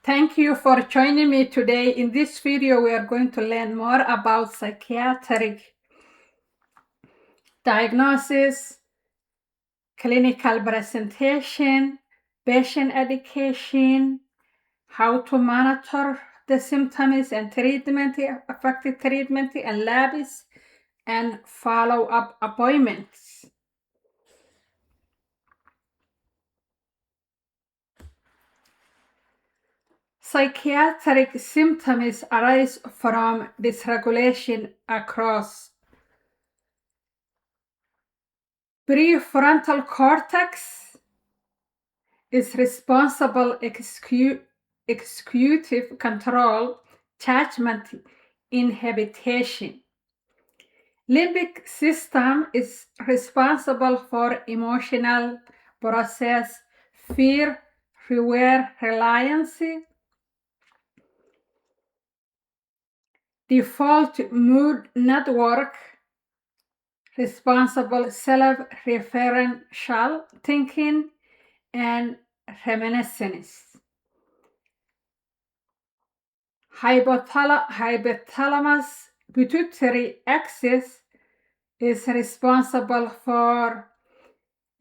Thank you for joining me today. In this video, we are going to learn more about psychiatric diagnosis, clinical presentation, patient education, how to monitor the symptoms and treatment, effective treatment and labs, and follow-up appointments. Psychiatric symptoms arise from dysregulation across prefrontal cortex is responsible executive control, judgment, inhibition. Limbic system is responsible for emotional process, fear, reward, reliance. Default mood network responsible self-referential thinking and reminiscence. Hypothalamus pituitary axis is responsible for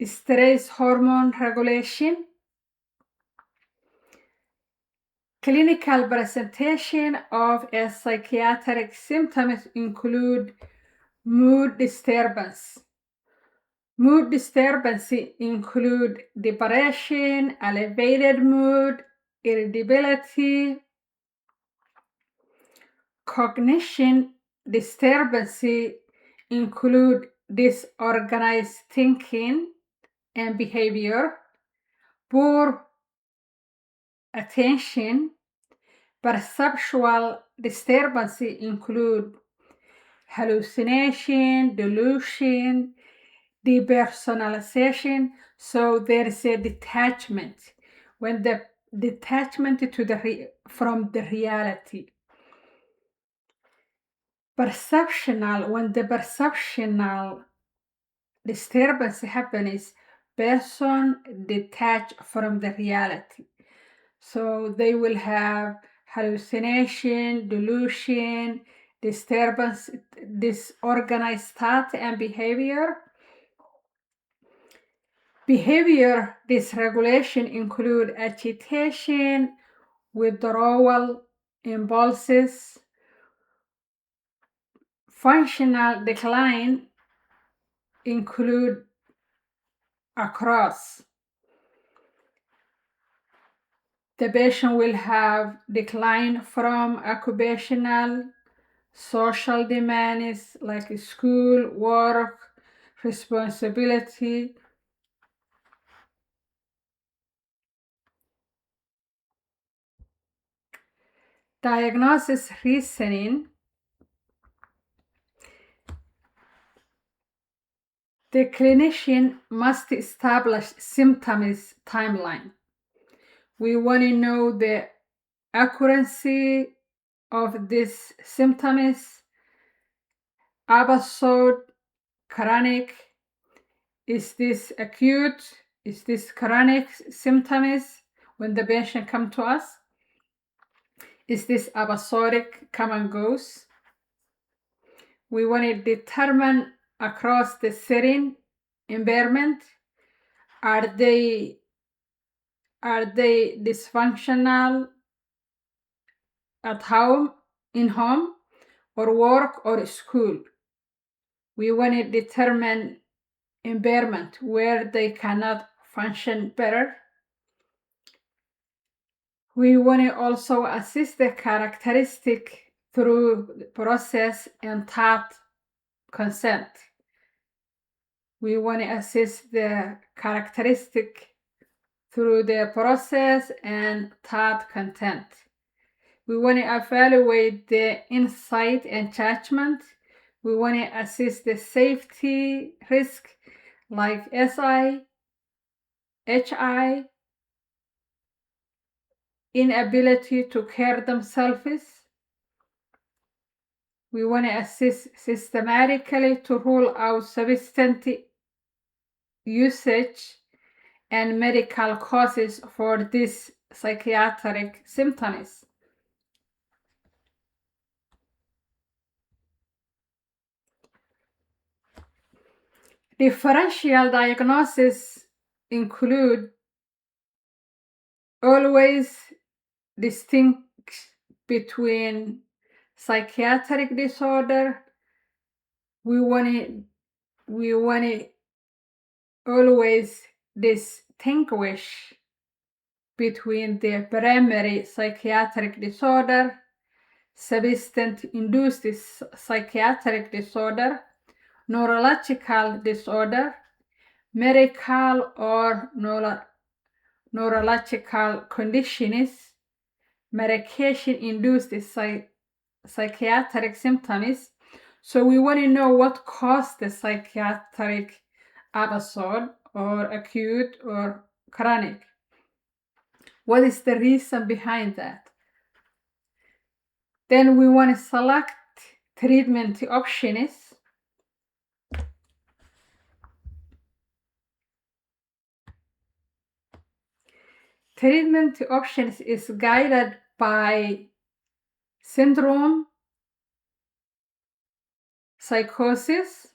stress hormone regulation. Clinical presentation of a psychiatric symptoms include mood disturbance. Mood disturbance include depression, elevated mood, irritability. Cognition disturbance include disorganized thinking and behavior, poor attention. Perceptual disturbance include hallucination, delusion, depersonalization. So there is a detachment when the detachment from the reality. Perceptional, when the perceptional disturbance happens, person detached from the reality. So they will have hallucination, delusion, disturbance, disorganized thought and behavior. Behavior dysregulation include agitation, withdrawal, impulses. Functional decline include across. The patient will have decline from occupational, social demands like school, work, responsibility. Diagnosis reasoning. The clinician must establish symptoms timeline. We want to know the accuracy of these symptoms, episode, chronic. Is this acute? Is this chronic symptoms when the patient come to us? Is this episodic, come and goes? We want to determine across the setting impairment. Are they dysfunctional at home, in home, or work, or school? We want to determine impairment where they cannot function better. We want to also assess the characteristic through process and thought consent. We want to assess the characteristic through the process and thought content. We want to evaluate the insight and judgment. We want to assess the safety risk like SI, HI, inability to care themselves. We want to assess systematically to rule out substance usage and medical causes for this psychiatric symptoms. Differential diagnoses include always distinct between psychiatric disorder. We want to always distinguish between the primary psychiatric disorder, substance-induced psychiatric disorder, neurological disorder, medical or neurological conditions, medication-induced psychiatric symptoms. So we want to know what caused the psychiatric episode, or acute or chronic. What is the reason behind that? Then we want to select treatment options. Treatment options is guided by syndrome, psychosis.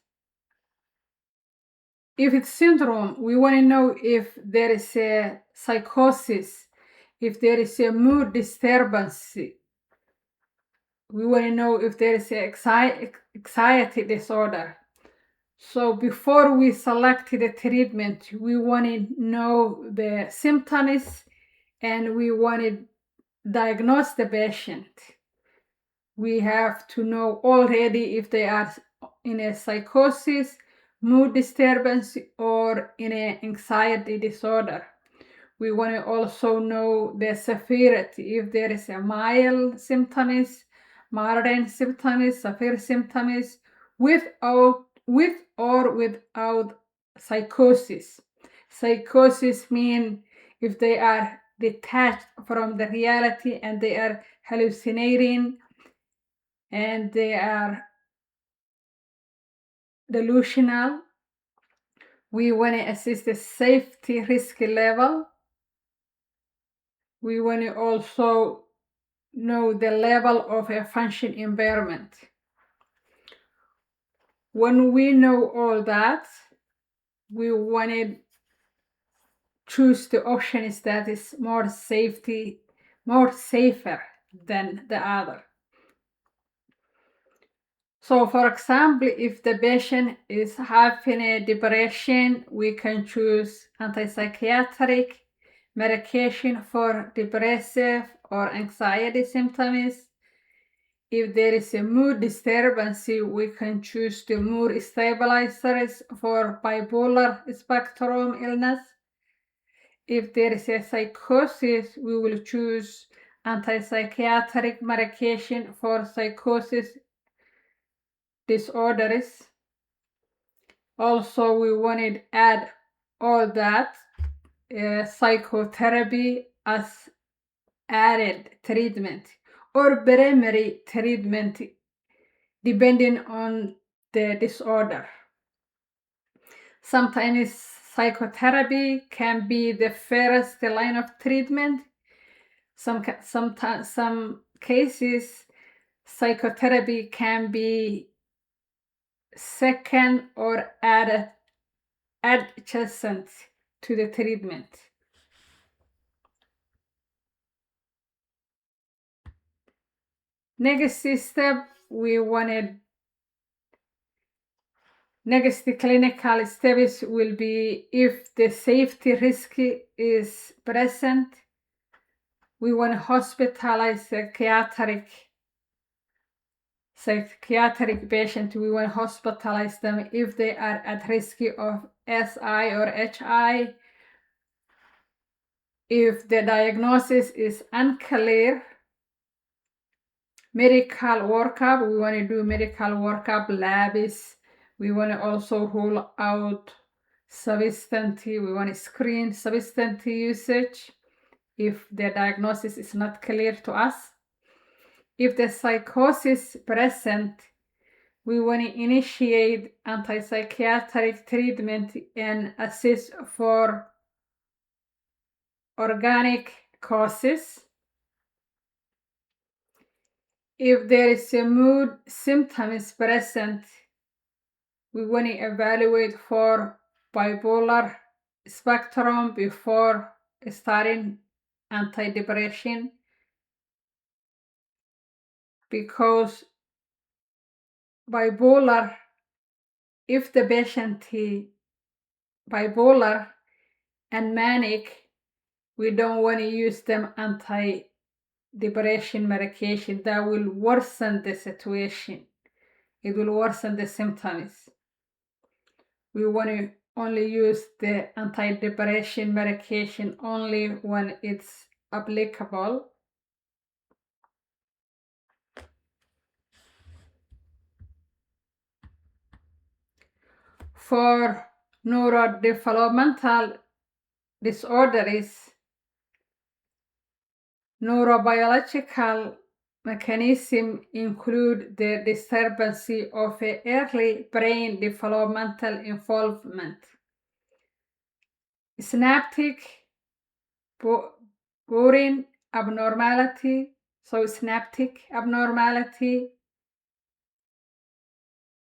If it's syndrome, we want to know if there is a psychosis, if there is a mood disturbance. We want to know if there is an anxiety disorder. So before we select the treatment, we want to know the symptoms and we want to diagnose the patient. We have to know already if they are in a psychosis, mood disturbance, or in an anxiety disorder. We want to also know the severity, if there is a mild symptoms, moderate symptoms, severe symptoms, with or without psychosis. Psychosis means if they are detached from the reality and they are hallucinating and they are delusional. We want to assess the safety risk level. We want to also know the level of a function impairment. When we know all that, we want to choose the options that is more safer than the other. So for example, if the patient is having a depression, we can choose antipsychotic medication for depressive or anxiety symptoms. If there is a mood disturbance, we can choose the mood stabilizers for bipolar spectrum illness. If there is a psychosis, we will choose antipsychotic medication for psychosis disorders. Also, we wanted to add all that psychotherapy as added treatment or primary treatment depending on the disorder. Sometimes psychotherapy can be the first line of treatment. Some cases psychotherapy can be second or adjacent to the treatment. Next step, next clinical steps will be if the safety risk is present, we want to hospitalize psychiatric patient. We want to hospitalize them if they are at risk of SI or HI. If the diagnosis is unclear, medical workup, we want to do medical workup, labs. We want to also rule out substance. We want to screen substance usage if the diagnosis is not clear to us. If the psychosis present, we want to initiate antipsychotic treatment and assess for organic causes. If there is a mood symptoms present, we want to evaluate for bipolar spectrum before starting antidepressant, because bipolar, if the patient is bipolar and manic, we don't want to use them antidepressant medication. That will worsen the situation. It will worsen the symptoms. We want to only use the antidepressant medication only when it's applicable. For neurodevelopmental disorders, neurobiological mechanisms include the disturbance of early brain developmental involvement, synaptic budding abnormality, synaptic abnormality,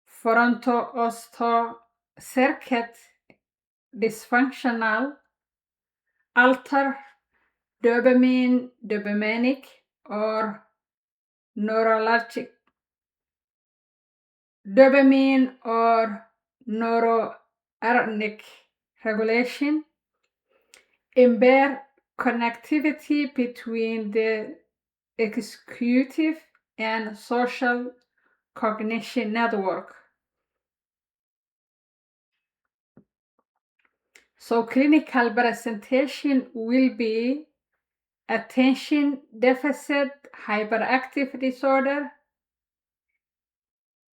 fronto circuit dysfunctional, alter dopaminic or neurologic dopamine or neuroarnic regulation, impair connectivity between the executive and social cognition network. So clinical presentation will be attention deficit hyperactive disorder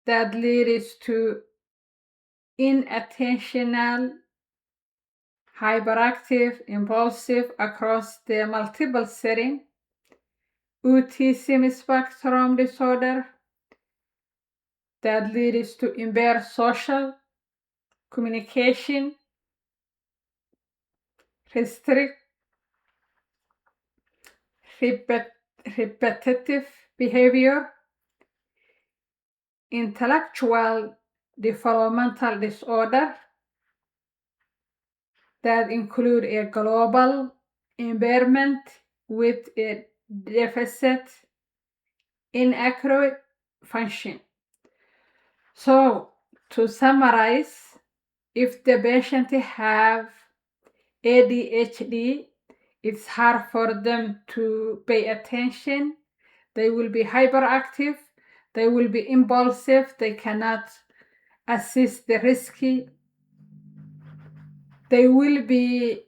that leads to inattentional, hyperactive, impulsive across the multiple setting, autism spectrum disorder that leads to impaired social communication, repetitive behavior, intellectual developmental disorder that include a global impairment with a deficit in accurate function. So, to summarize, if the patient have ADHD, it's hard for them to pay attention. They will be hyperactive. They will be impulsive. They cannot assess the risky. They will be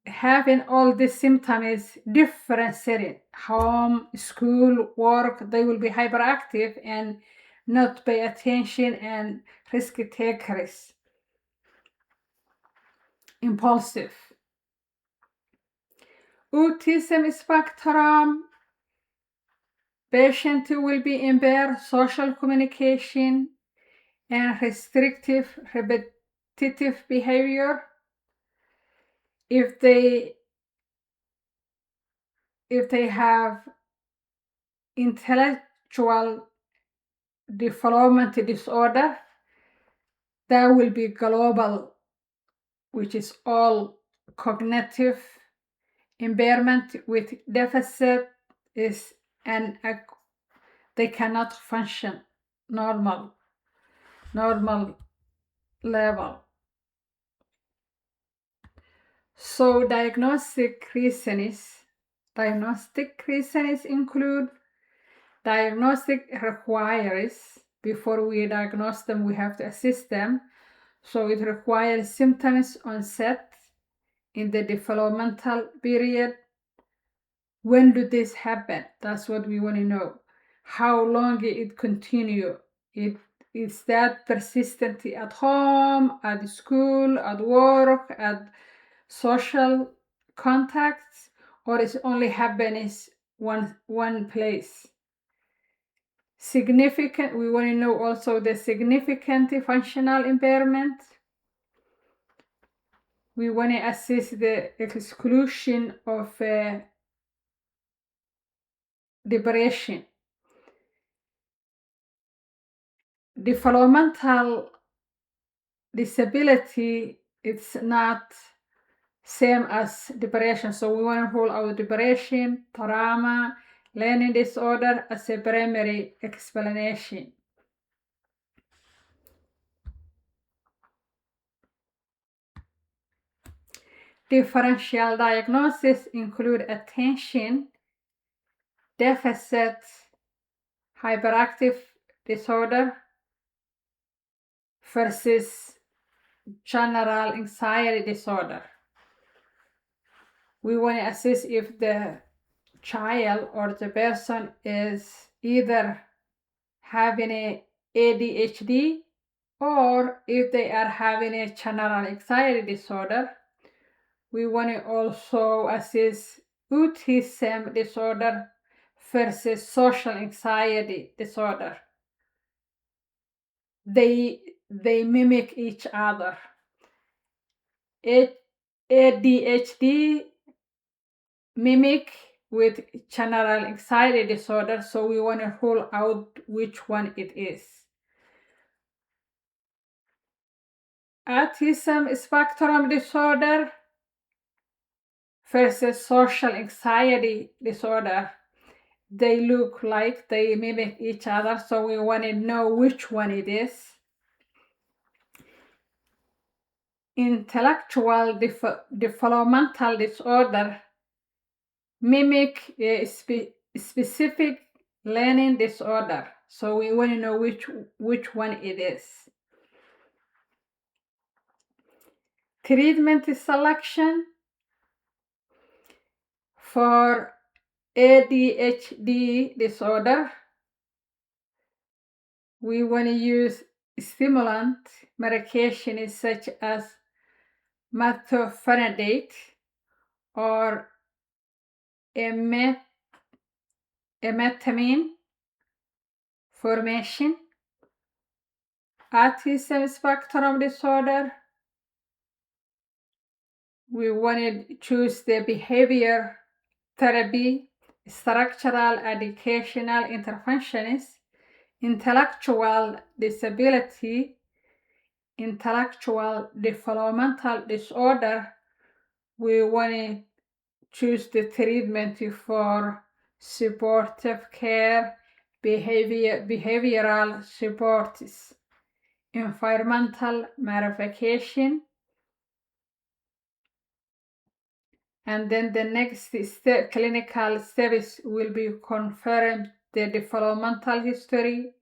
having all the symptoms different setting, home, school, work. They will be hyperactive and not pay attention and risk takers, impulsive. Autism spectrum patient will be impaired social communication and restrictive repetitive behavior. If they have intellectual development disorder, that will be global, which is all cognitive impairment with deficit is and they cannot function normal level. So diagnostic reasons include diagnostic requires, before we diagnose them, we have to assess them. So it requires symptoms onset in the developmental period. When do this happen? That's what we want to know. How long it continue? Is that persistent at home, at school, at work, at social contacts, or is only happens one place? Significant, we want to know also the significant functional impairment. We want to assess the exclusion of depression. Developmental disability, it's not same as depression. So we want to rule out depression, trauma, learning disorder as a primary explanation. Differential diagnoses include attention deficit hyperactive disorder versus general anxiety disorder. We want to assess if the child or the person is either having a ADHD or if they are having a general anxiety disorder. We want to also assess autism disorder versus social anxiety disorder. They mimic each other. ADHD mimic with general anxiety disorder, so we want to rule out which one it is. Autism spectrum disorder versus social anxiety disorder. They look like they mimic each other, so we want to know which one it is. Intellectual developmental disorder mimic a specific learning disorder, so we want to know which one it is. Treatment selection for ADHD disorder, we want to use stimulant medications such as methylphenidate or emetamine formation. Autism spectrum disorder, we want to choose the behavior therapy, structural educational interventions. Intellectual disability, intellectual developmental disorder, we want to choose the treatment for supportive care, behavioral supports, environmental modification. And then the next clinical steps will be confirm the developmental history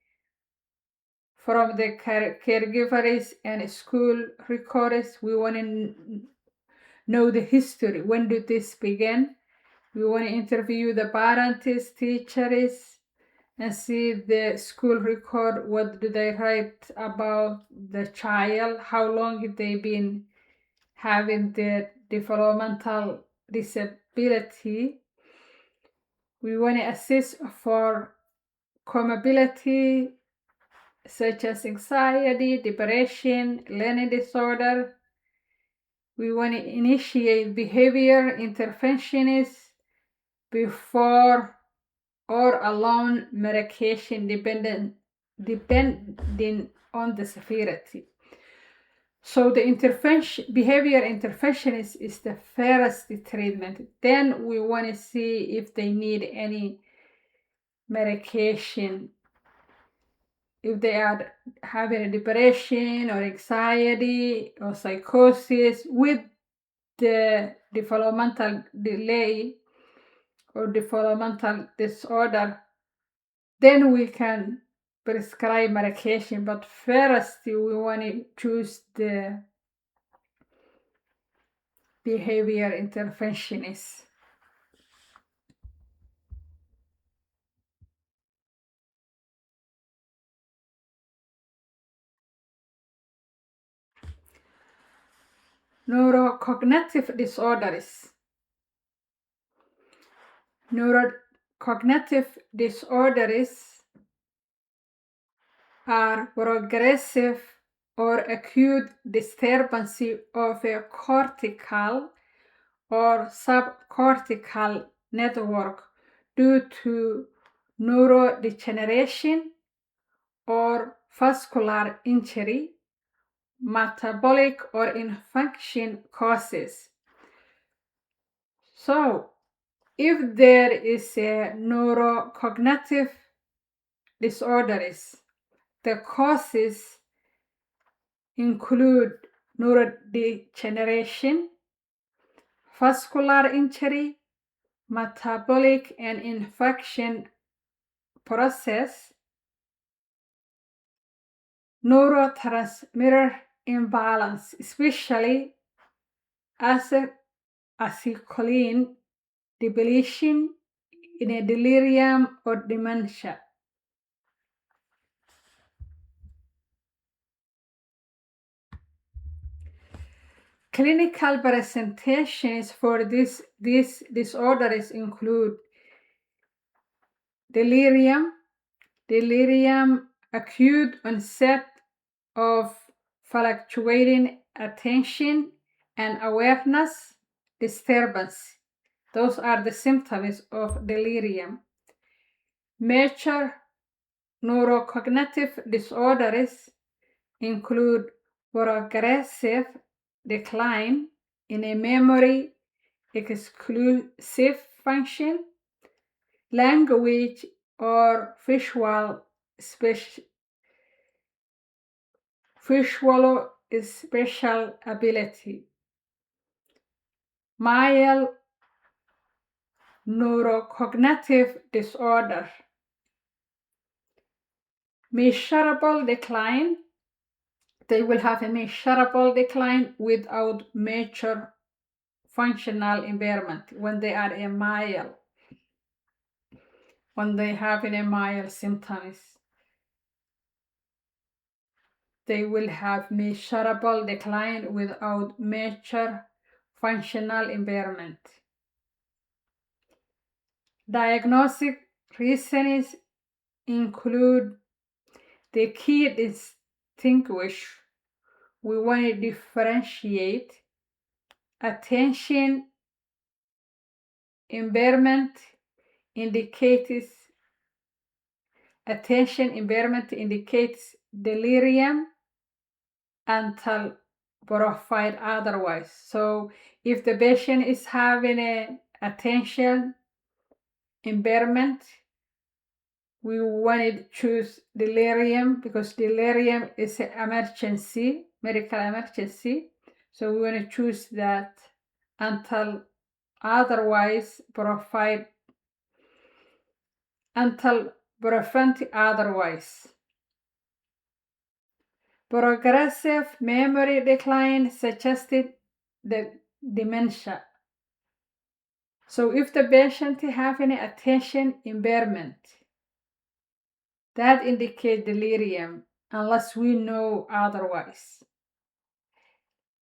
from the caregivers and school records. We want to know the history. When did this begin? We want to interview the parents, teachers, and see the school record. What do they write about the child? How long have they been having the developmental disability? We want to assess for comorbidity such as anxiety, depression, learning disorder. We want to initiate behavior interventions before or alone medication depending on the severity. So the behavior intervention is the first treatment. Then we want to see if they need any medication, if they are having a depression or anxiety or psychosis with the developmental delay or developmental disorder, then we can prescribe medication. But first we want to choose the behavior interventionist. Neurocognitive disorders. Neurocognitive disorders are progressive or acute disturbance of a cortical or subcortical network due to neurodegeneration or vascular injury, metabolic or infection causes. So, if there is a neurocognitive disorders, the causes include neurodegeneration, vascular injury, metabolic and infection process, neurotransmitter imbalance, especially acetylcholine depletion in a delirium or dementia. Clinical presentations for these disorders include delirium, acute onset of fluctuating attention and awareness, disturbance. Those are the symptoms of delirium. Major neurocognitive disorders include progressive decline in a memory exclusive function, language or visual spatial ability, mild neurocognitive disorder, measurable decline. They will have a measurable decline without major functional impairment when they are mild, when they have a mild symptoms. They will have measurable decline without major functional impairment. Diagnostic reasons include the key distinguish. We want to differentiate attention impairment indicates delirium until verified otherwise. So if the patient is having an attention impairment, we want to choose delirium because delirium is an emergency, medical emergency. So we want to choose that until otherwise prevent otherwise. Progressive memory decline suggested the dementia. So if the patient have any attention impairment, that indicates delirium unless we know otherwise.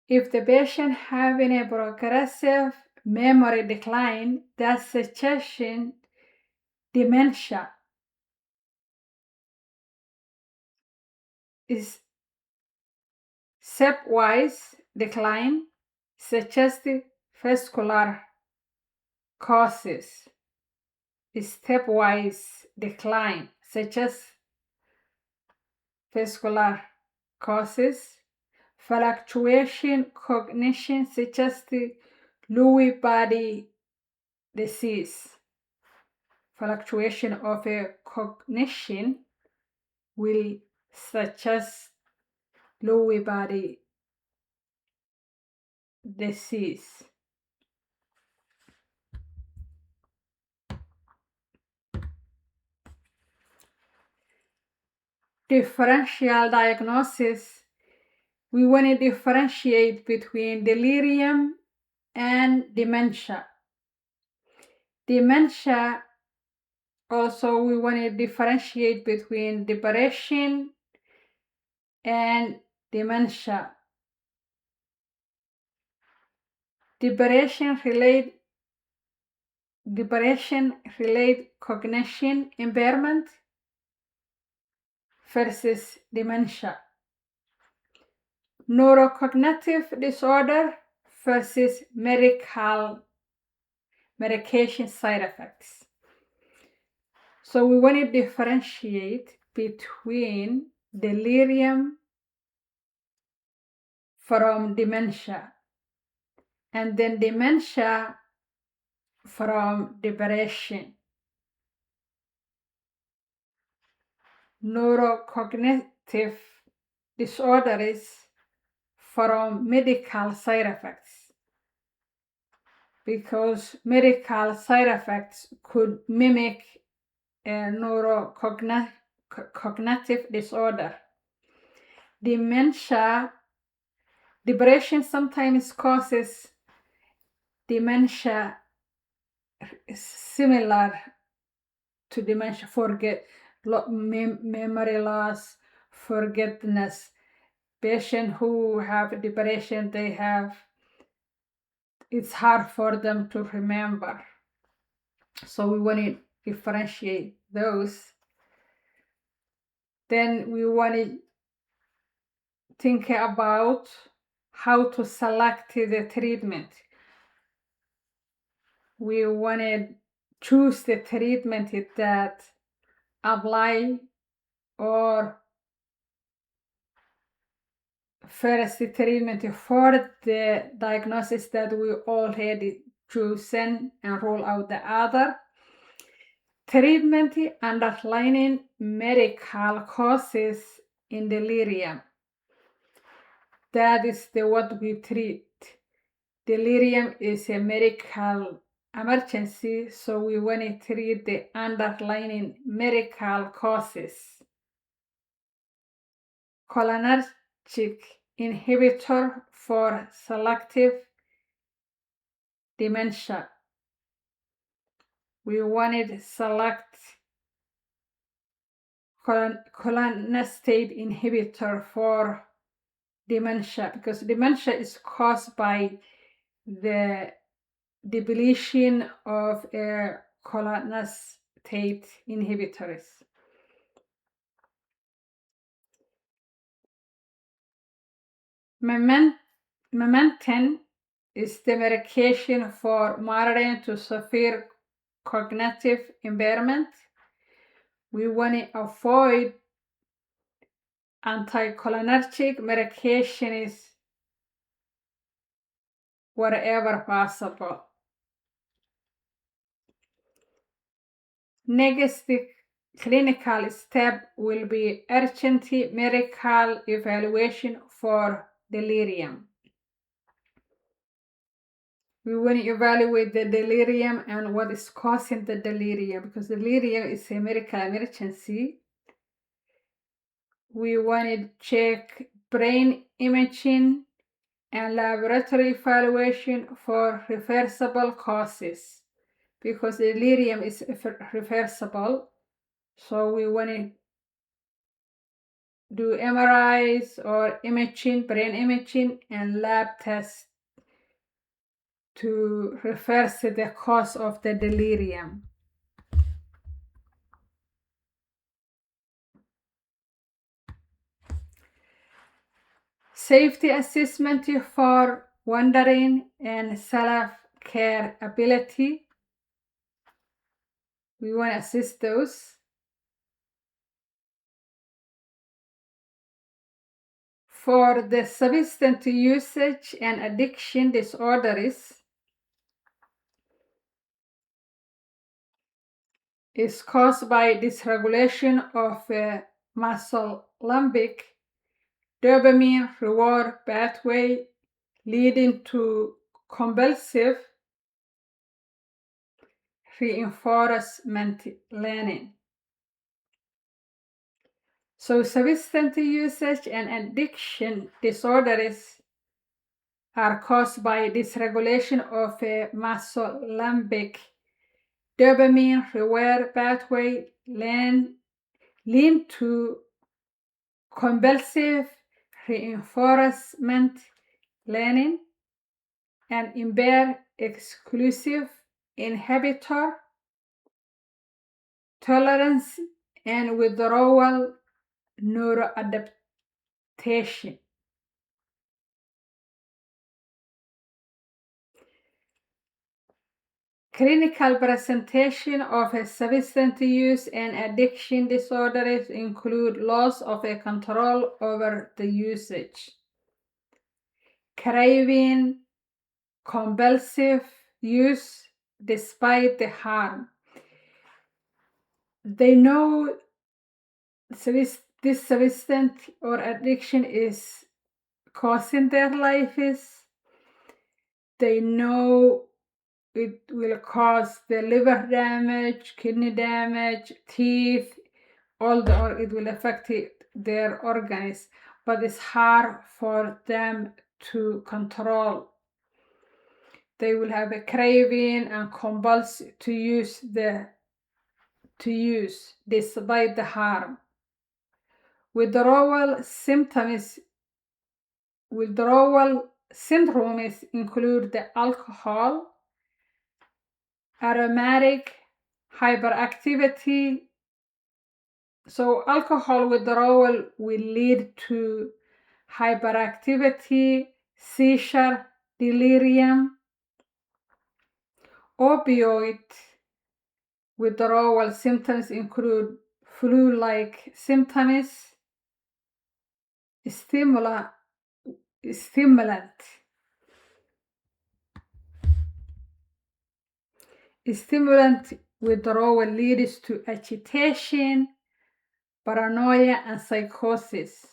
If the patient having a progressive memory decline, that suggests dementia. Is stepwise decline suggested vascular causes. Stepwise decline suggests vascular causes. Fluctuation cognition suggests Lewy body disease. Fluctuation of a cognition will suggest Lewy body disease. Differential diagnosis. We want to differentiate between delirium and dementia. Dementia, also we want to differentiate between depression and dementia. Depression relate cognition impairment versus dementia. Neurocognitive disorder versus medication side effects. So we want to differentiate between delirium from dementia, and then dementia from depression. Neurocognitive disorders from medical side effects, because medical side effects could mimic a neurocognitive disorder. Depression sometimes causes dementia similar to dementia, memory loss, forgetfulness. Patients who have depression, it's hard for them to remember. So we want to differentiate those. Then we want to think about how to select the treatment. We want to choose the treatment that apply, or first the treatment for the diagnosis that we already chosen and rule out the other. Treatment underlining medical causes in delirium. That is what we treat. Delirium is a medical emergency, so we want to treat the underlying medical causes. Cholinergic inhibitor for selective dementia. We wanted to select cholinesterase inhibitor for dementia, because dementia is caused by the depletion of cholinesterase inhibitors. Memantine is the medication for moderate to severe cognitive impairment. We want to avoid anticholinergic medications wherever possible. Next clinical step will be urgent medical evaluation for delirium. We want to evaluate the delirium and what is causing the delirium, because delirium is a medical emergency. We want to check brain imaging and laboratory evaluation for reversible causes, because delirium is reversible. So we want to do MRIs or imaging, brain imaging, and lab tests to reverse the cause of the delirium. Safety assessment for wandering and self-care ability. We want to assess those. For the substance usage and addiction disorders, is caused by dysregulation of muscle limbic dopamine reward pathway, leading to compulsive reinforcement learning. So substance usage and addiction disorders are caused by dysregulation of a muscle limbic dopamine reward pathway, lead to compulsive reinforcement learning, and impair exclusive inhibitor tolerance and withdrawal neuroadaptation. Clinical presentation of a substance use and addiction disorders include loss of a control over the usage, craving, compulsive use despite the harm. They know this substance or addiction is causing their lives. They know it will cause the liver damage, kidney damage, teeth, it will affect their organs, but it's hard for them to control. They will have a craving and compulsion to use despite the harm. Withdrawal syndromes include the alcohol, aromatic, hyperactivity. So alcohol withdrawal will lead to hyperactivity, seizure, delirium. Opioid withdrawal symptoms include flu-like symptoms, stimulant withdrawal leads to agitation, paranoia, and psychosis.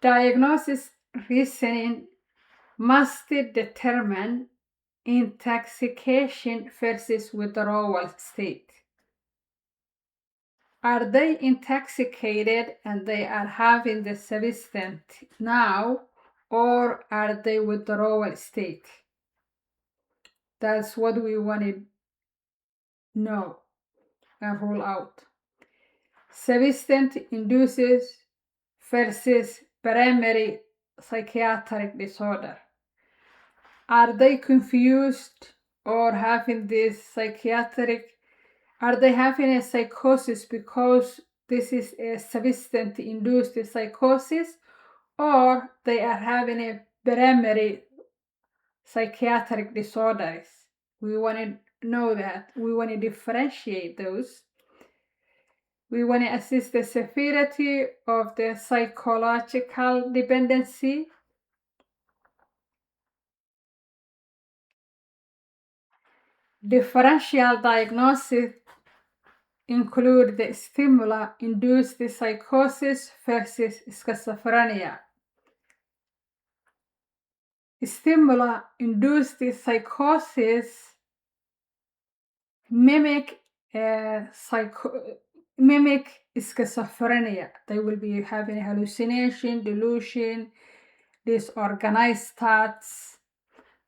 Diagnosis reasoning must determine intoxication versus withdrawal state. Are they intoxicated and they are having the substance now, or are they withdrawal state? That's what we want to know and rule out. Substance induces versus primary psychiatric disorder. Are they confused or having this are they having a psychosis because this is a substance induced psychosis, or they are having a primary psychiatric disorders? We want to know that. We want to differentiate those. We want to assess the severity of the psychological dependency. Differential diagnosis include the stimuli-induced psychosis versus schizophrenia. Stimuli-induced psychosis mimic schizophrenia. They will be having hallucination, delusion, disorganized thoughts.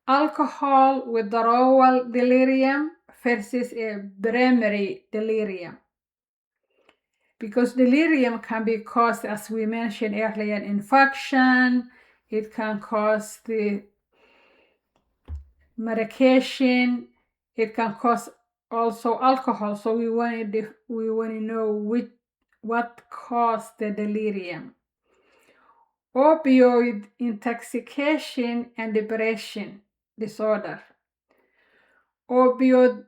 Alcohol withdrawal delirium versus a primary delirium. Because delirium can be caused, as we mentioned earlier, infection. It can cause the medication. It can cause also alcohol. So we want to know what caused the delirium. Opioid intoxication and depression disorder. Opioid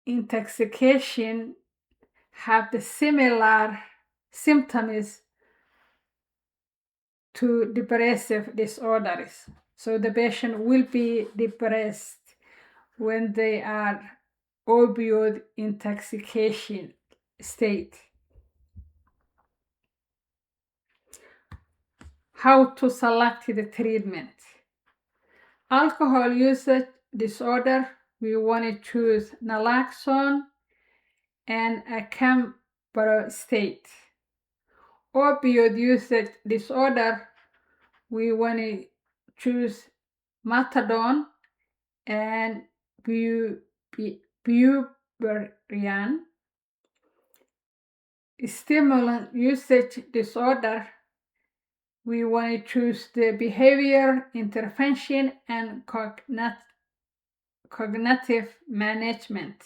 intoxication have the similar symptoms to depressive disorders. So the patient will be depressed when they are opioid intoxication state. How to select the treatment. Alcohol usage disorder, we want to choose naloxone and acamprostate. Opioid usage disorder, we want to choose methadone and bupropion. Stimulant usage disorder, we want to choose the behavior intervention and cognitive management.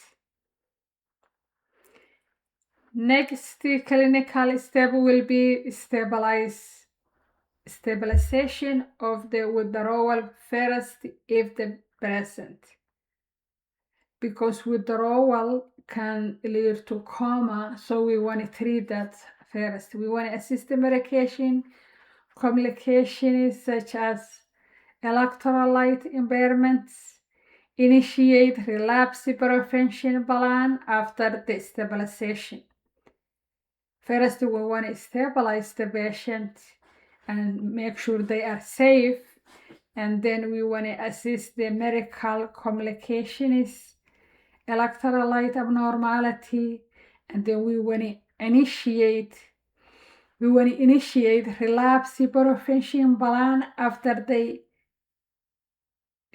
Next clinical step will be stabilization of the withdrawal first if the present, because withdrawal can lead to coma, so we want to treat that first. We want to assist the medication, complications such as electrolyte impairments, initiate relapse prevention plan after the stabilization. First, we want to stabilize the patient and make sure they are safe, and then we want to assist the medical complications, electrolyte abnormality, and then we want to initiate relapse prevention plan after they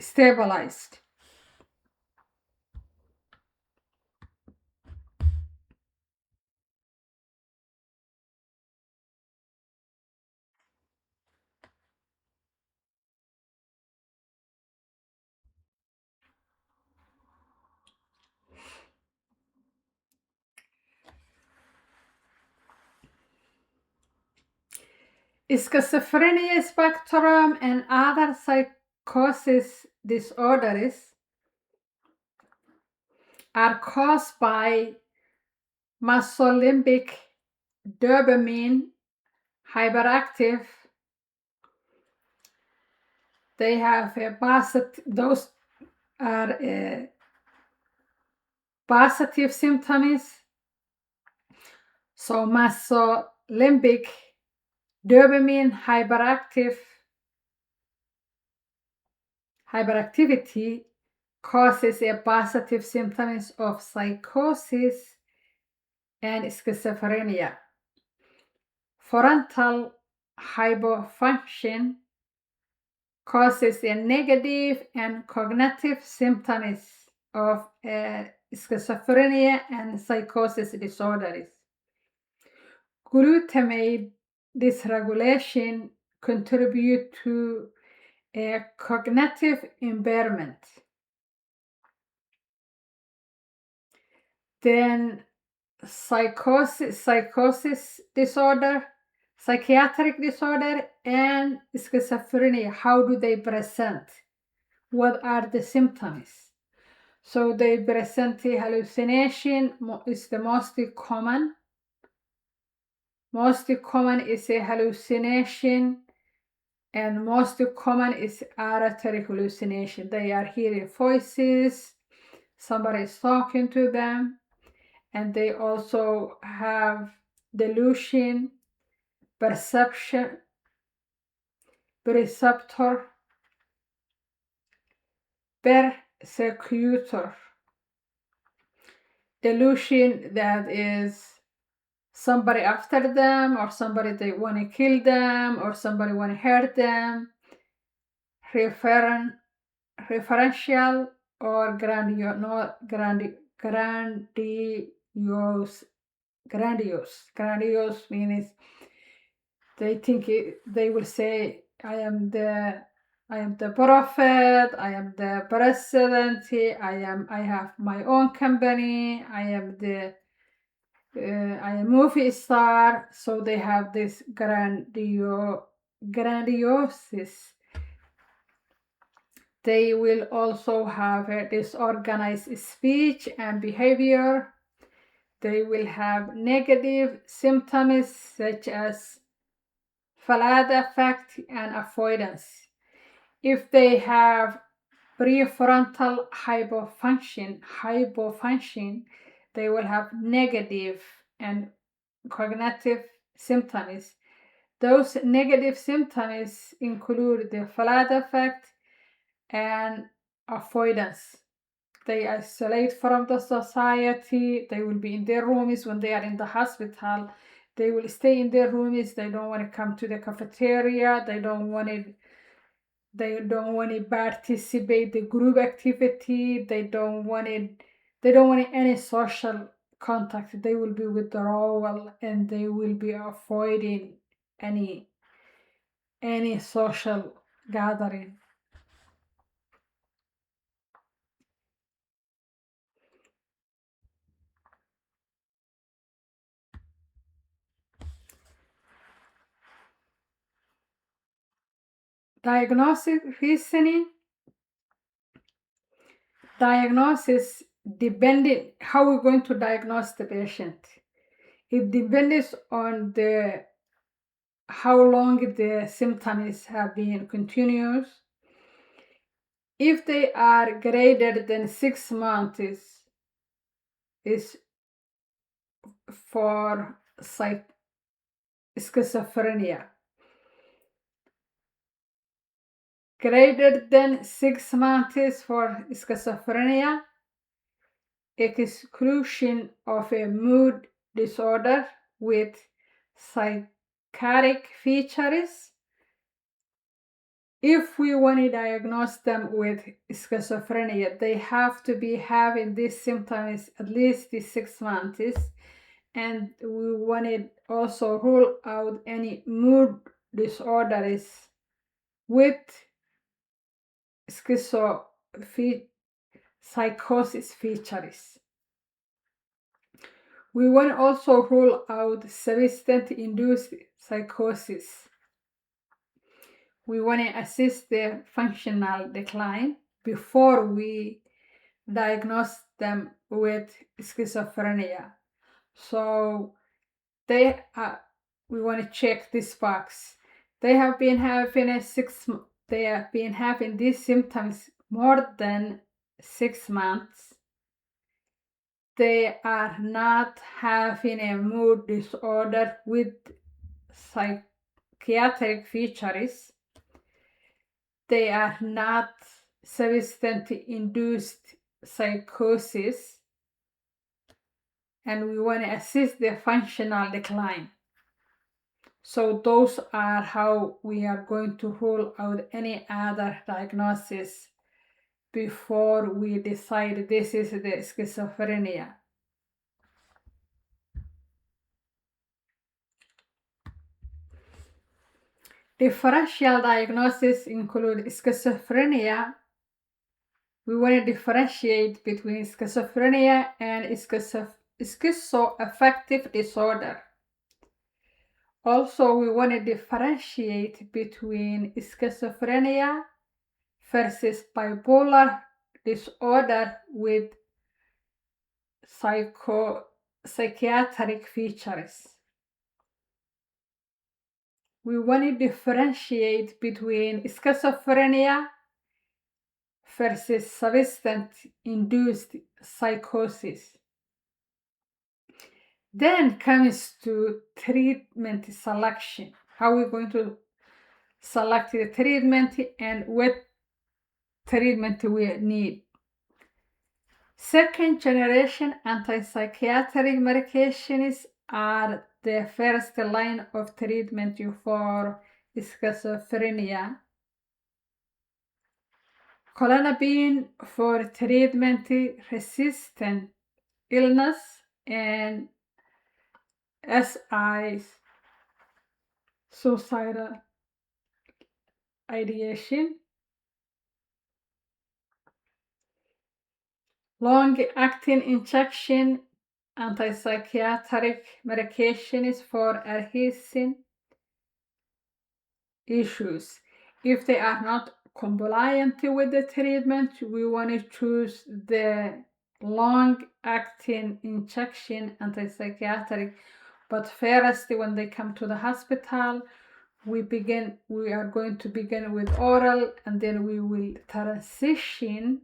stabilized. Schizophrenia spectrum and other psychosis disorders are caused by mesolimbic dopamine hyperactive. They have those are positive symptoms. So mesolimbic dopamine hyperactivity causes a positive symptoms of psychosis and schizophrenia. Frontal hypofunction causes a negative and cognitive symptoms of schizophrenia and psychosis disorders. Glutamate dysregulation contribute to a cognitive impairment. Then psychosis disorder, psychiatric disorder, and schizophrenia. How do they present? What are the symptoms? So they present the hallucination is the most common. Most common is a hallucination, and most common is auditory hallucination. They are hearing voices, somebody is talking to them, and they also have delusion, perception, perceptor, persecutor. Delusion, that is somebody after them, or somebody they want to kill them, or somebody want to hurt them. Referential or grandiose. Grandiose means they think they will say, I am the prophet, I am the president, I have my own company, I am a movie star. So they have this grandiose. They will also have a disorganized speech and behavior. They will have negative symptoms such as flat affect and avoidance. If they have prefrontal hypofunction, they will have negative and cognitive symptoms. Those negative symptoms include the flat affect and avoidance. They isolate from the society. They will be in their rooms when they are in the hospital. They will stay in their rooms. They don't want to come to the cafeteria. They don't want to participate the group activity. They don't want any social contact. They will be withdrawal, and they will be avoiding any social gathering. Diagnostic reasoning. Diagnosis depending how we're going to diagnose the patient. It depends on the how long the symptoms have been continuous. If they are greater than 6 months, is for schizophrenia. Greater than 6 months for schizophrenia, exclusion of a mood disorder with psychiatric features. If we want to diagnose them with schizophrenia, they have to be having these symptoms at least 6 months, and we want to also rule out any mood disorders with psychosis features. We want to also rule out substance-induced psychosis. We want to assess the functional decline before we diagnose them with schizophrenia. So we want to check this box. They have been having these symptoms more than 6 months. They are not having a mood disorder with psychiatric features. They are not substance-induced psychosis, and we want to assess the functional decline. So those are how we are going to rule out any other diagnosis before we decide this is the schizophrenia. Differential diagnosis include schizophrenia. We want to differentiate between schizophrenia and schizoaffective disorder. Also, we want to differentiate between schizophrenia versus bipolar disorder with psychiatric features. We want to differentiate between schizophrenia versus substance-induced psychosis. Then comes to treatment selection. How we're going to select the treatment and what treatment we need. Second generation antipsychiatric medications are the first line of treatment for schizophrenia. Clonazepam for treatment-resistant illness and SIs, suicidal ideation. Long-acting injection antipsychiatric medications for adhesion issues. If they are not compliant with the treatment, we want to choose the long-acting injection antipsychiatric. But first, when they come to the hospital, we are going to begin with oral, and then we will transition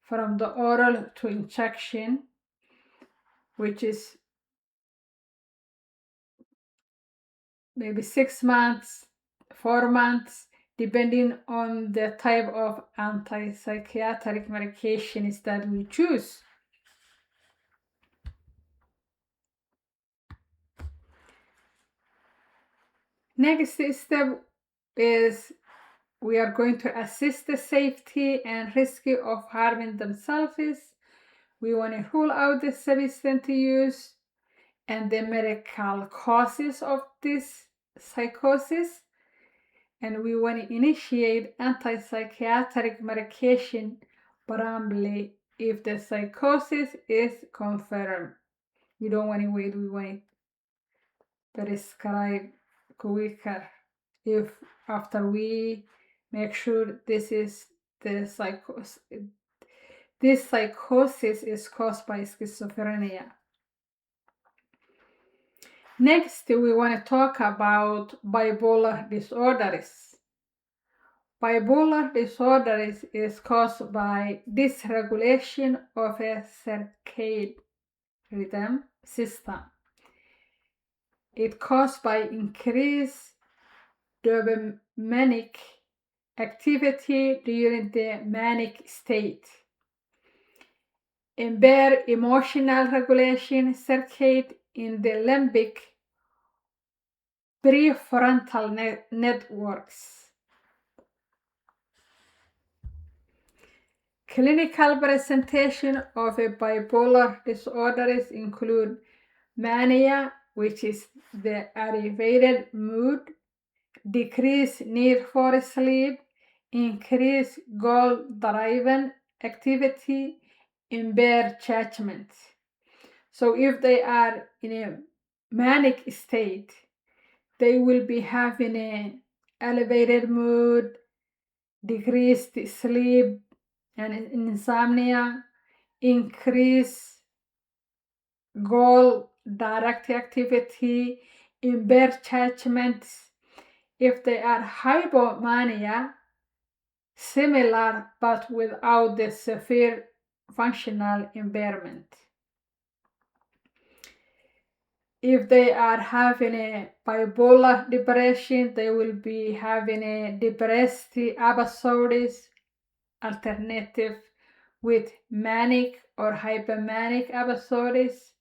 from the oral to injection, which is maybe 6 months, 4 months, depending on the type of antipsychiatric medications that we choose. Next step is we are going to assess the safety and risk of harming themselves. We want to rule out the substance use and the medical causes of this psychosis. And we want to initiate antipsychiatric medication promptly if the psychosis is confirmed. You don't want to wait, we want to prescribe quicker if after we make sure this is the psychosis. This psychosis is caused by schizophrenia. Next, we want to talk about bipolar disorders. Bipolar disorders is caused by dysregulation of a circadian rhythm system. It's caused by increased dopaminic activity during the manic state. Impaired emotional regulation circuit in the limbic prefrontal networks. Clinical presentation of a bipolar disorders include mania, which is the elevated mood, decreased need for sleep, increased goal-driven activity, impaired judgment. So if they are in a manic state, they will be having an elevated mood, decreased sleep and insomnia, increased goal direct activity, impaired judgment. If they are hypomania, similar but without the severe functional impairment. If they are having a bipolar depression, they will be having a depressive episodes alternative with manic or hypomanic episodes.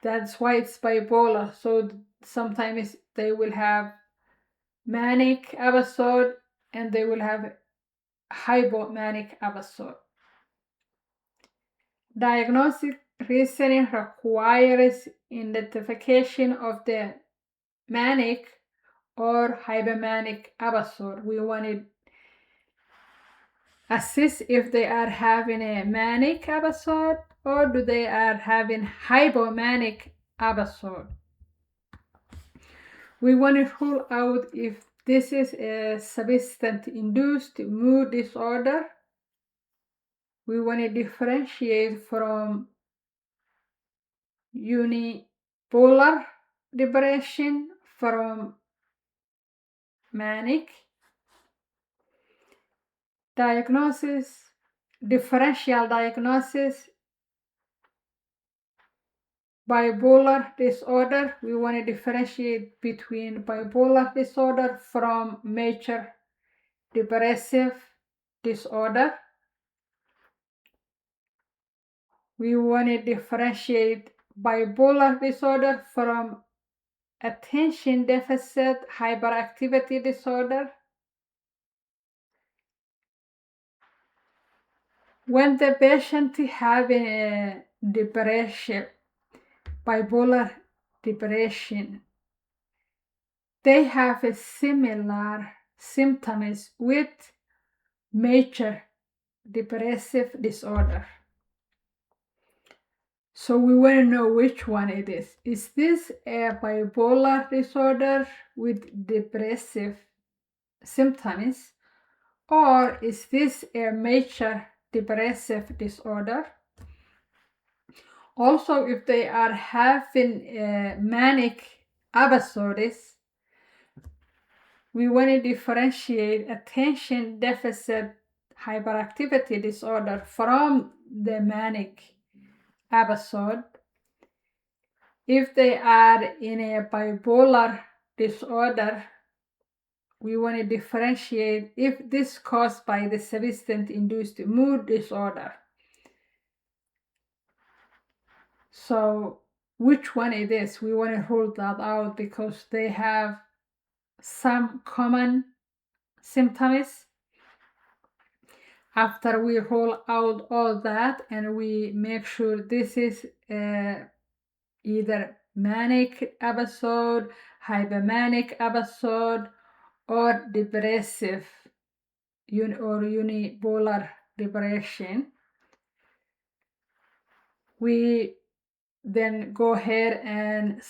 That's why it's bipolar. So sometimes they will have manic episode and they will have hypomanic episode. Diagnostic reasoning requires identification of the manic or hypomanic episode. We want to assess if they are having a manic episode or do they are having hypomanic episode. We want to rule out if this is a substance-induced mood disorder. We want to differentiate from unipolar depression from manic. Diagnosis, differential diagnosis, bipolar disorder. We want to differentiate between bipolar disorder from major depressive disorder. We want to differentiate bipolar disorder from attention deficit hyperactivity disorder. When the patient having a depression, bipolar depression, they have a similar symptoms with major depressive disorder. So we want to know which one it is. Is this a bipolar disorder with depressive symptoms, or is this a major depressive disorder? Also, if they are having manic episodes, we want to differentiate attention deficit hyperactivity disorder from the manic episode. If they are in a bipolar disorder, we want to differentiate if this is caused by the substance-induced mood disorder. So which one it is, we want to rule that out because they have some common symptoms. After we rule out all that and we make sure this is either manic episode, hypomanic episode, or depressive or unipolar depression, we then go ahead and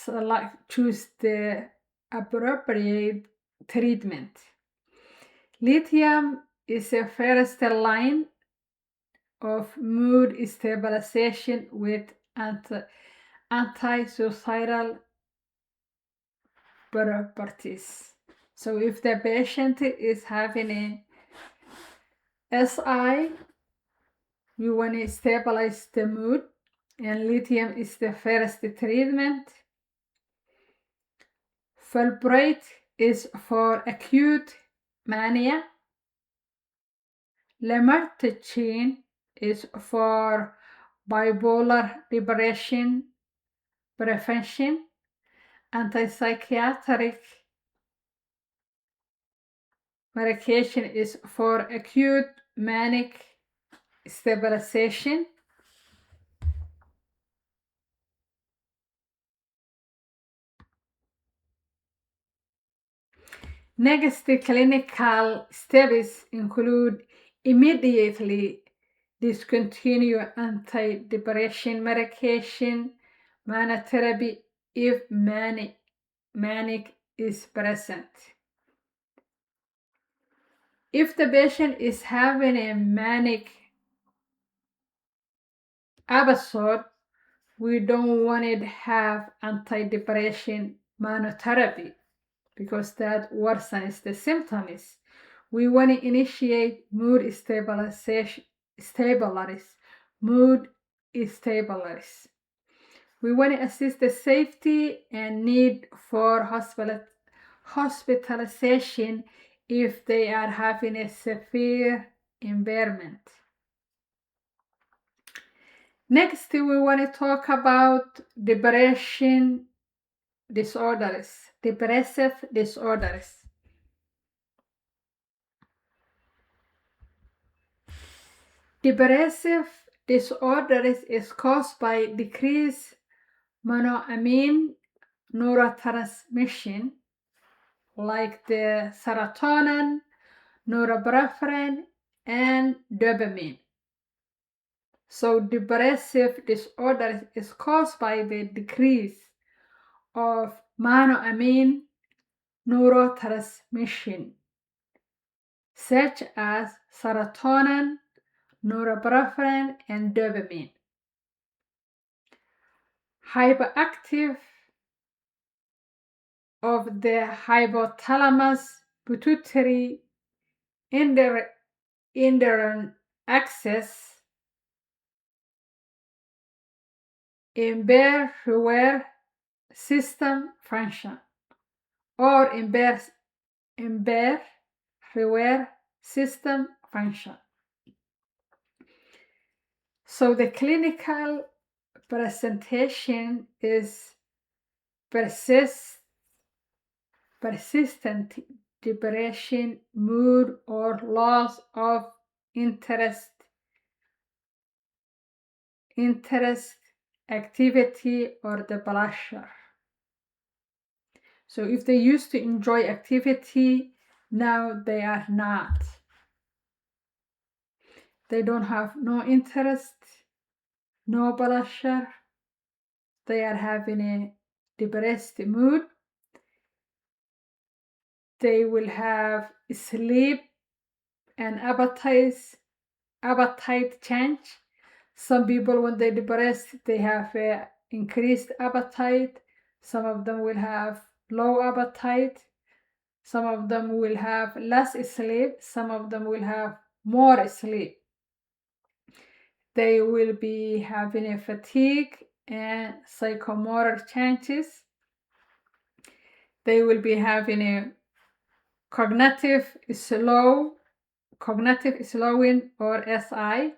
choose the appropriate treatment. Lithium is a first line of mood stabilization with anti-suicidal properties. So if the patient is having a SI, we want to stabilize the mood, and lithium is the first treatment. Fulbrate is for acute mania. Lamartine is for bipolar depression prevention. Antipsychiatric medication is for acute manic stabilization. Next, the clinical steps include immediately discontinue antidepressant medication, monotherapy if manic is present. If the patient is having a manic episode, we don't want to have antidepressant monotherapy because that worsens the symptoms. We want to initiate mood stabilization, mood stabilize. We want to assess the safety and need for hospitalization if they are having a severe impairment. Next, we want to talk about depression disorders, depressive disorders. Depressive disorders is caused by decreased monoamine neurotransmission like the serotonin, norepinephrine, and dopamine. So depressive disorder is caused by the decrease of monoamine neurotransmission, such as serotonin, norepinephrine, and dopamine. Hyperactive of the hypothalamus pituitary endocrine axis impair reward system function or impair reward system function. So the clinical presentation is persistent depression, mood, or loss of interest, activity, or the pleasure. So if they used to enjoy activity, now they are not. They don't have no interest, no pleasure. They are having a depressed mood. They will have sleep and appetite change. Some people, when they're depressed, they have increased appetite. Some of them will have low appetite. Some of them will have less sleep. Some of them will have more sleep. They will be having a fatigue and psychomotor changes. They will be having a cognitive slowing or SI.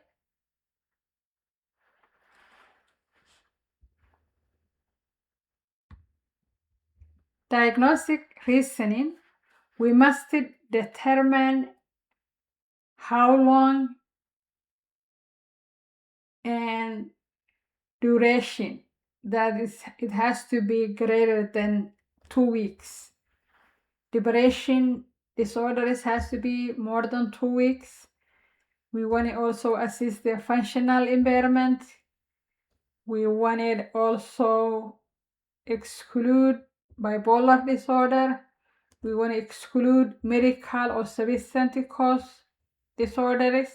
Diagnostic reasoning, we must determine how long and duration. That is, it has to be greater than 2 weeks. Depression disorders has to be more than 2 weeks. We want to also assess the functional impairment. We wanted also exclude bipolar disorder. we want to exclude medical or substance cause disorders.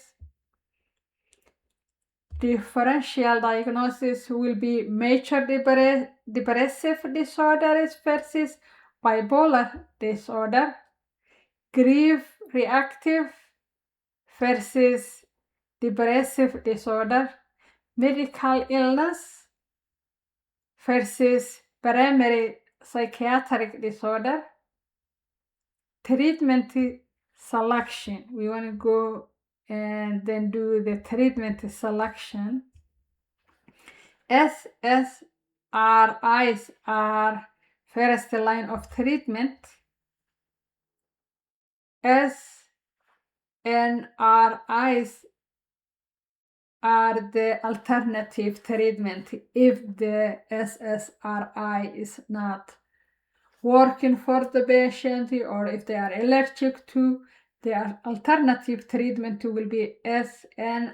Differential diagnosis will be major depressive disorders versus bipolar disorder, grief reactive versus depressive disorder, medical illness versus primary psychiatric disorder, treatment selection. We want to go and then do the treatment selection. SSRIs are first line of treatment. SNRIs are the alternative treatment if the SSRI is not working for the patient or if they are allergic to. The alternative treatment will be SNRIs.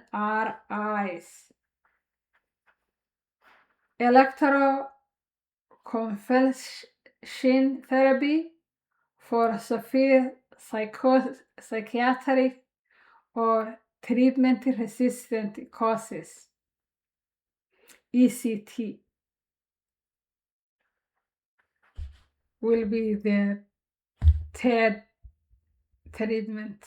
Electroconvulsion therapy for severe psychiatric or treatment-resistant causes, ECT, will be the third treatment.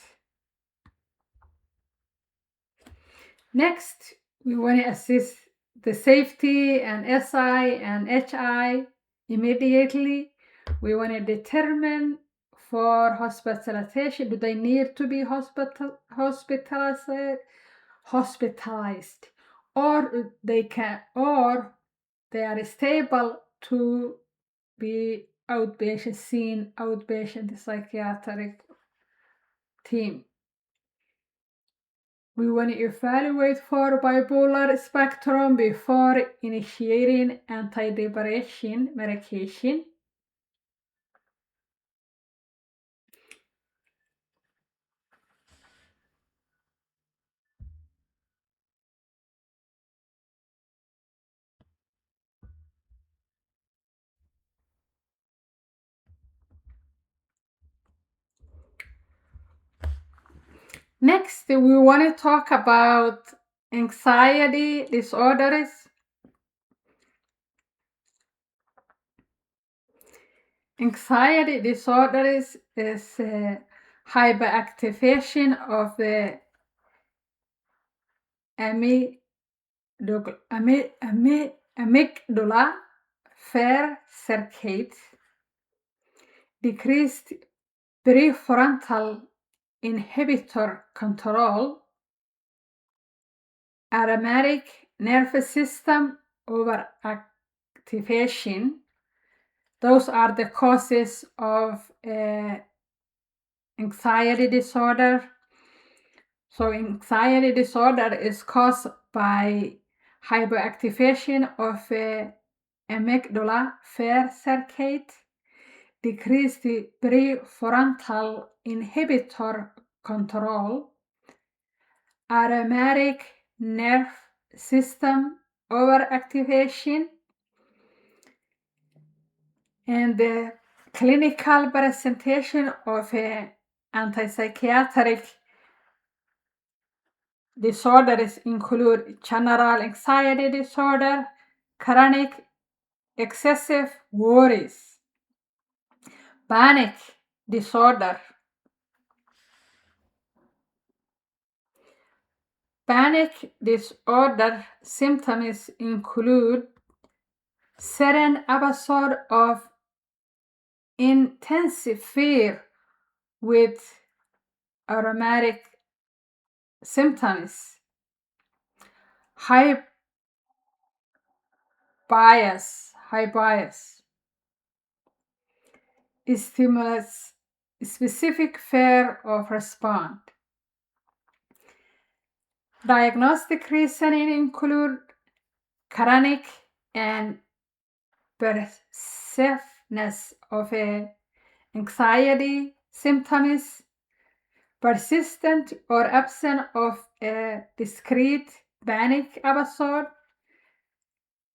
Next, we want to assess the safety and SI and HI immediately. We want to determine for hospitalization, do they need to be hospitalized, or they are stable to be seen outpatient psychiatric team. We want to evaluate for bipolar spectrum before initiating antidepressant medication. Next, we want to talk about anxiety disorders. Anxiety disorders is hyperactivation of the amygdala fair circuit, decreased prefrontal inhibitor control, automatic nervous system overactivation. Those are the causes of anxiety disorder. So anxiety disorder is caused by hyperactivation of amygdala fair circuit, decreased prefrontal inhibitor control, automatic nerve system overactivation, and the clinical presentation of antipsychiatric disorders include general anxiety disorder, chronic excessive worries, panic disorder. Panic disorder symptoms include sudden episode of intensive fear with aromatic symptoms, high bias, stimulus specific fear of response. Diagnostic reasoning include chronic and pervasiveness of anxiety symptoms, persistent or absent of a discrete panic episode,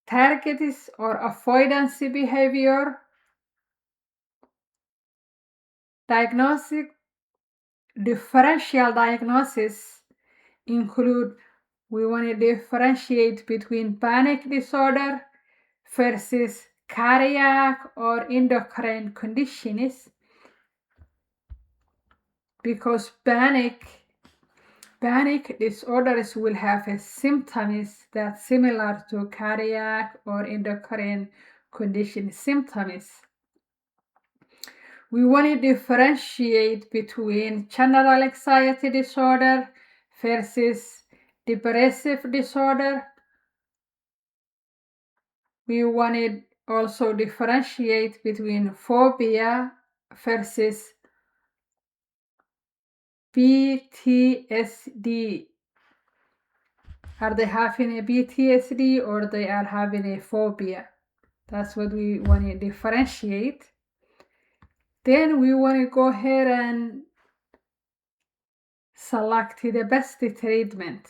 targeted or avoidance behavior, Differential diagnosis include, we want to differentiate between panic disorder versus cardiac or endocrine conditions, because panic disorders will have a symptoms that's similar to cardiac or endocrine condition symptoms. We want to differentiate between general anxiety disorder versus depressive disorder. We want to also differentiate between phobia versus PTSD. Are they having a PTSD or they are having a phobia? That's what we want to differentiate. Then we want to go ahead and select the best treatment.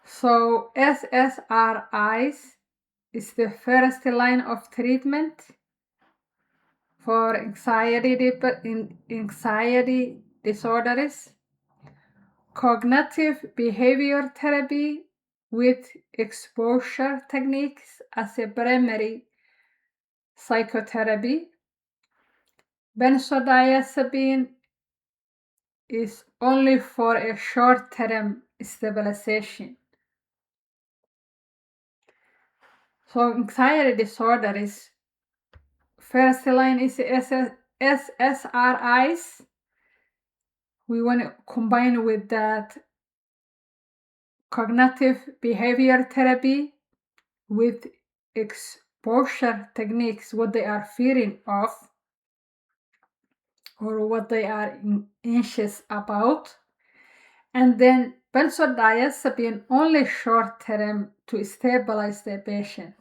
So SSRIs is the first line of treatment for anxiety disorders. Cognitive behavior therapy with exposure techniques as a primary psychotherapy. Benzodiazepine is only for a short-term stabilization. So anxiety disorders, first line is SSRIs. We want to combine with that cognitive behavior therapy with exposure techniques, what they are fearing of or what they are anxious about. And then benzodiazepine only short term to stabilize the patient.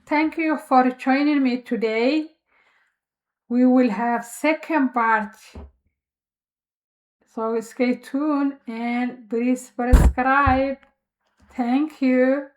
Thank you for joining me today. We will have second part. So stay tuned and please subscribe. Thank you.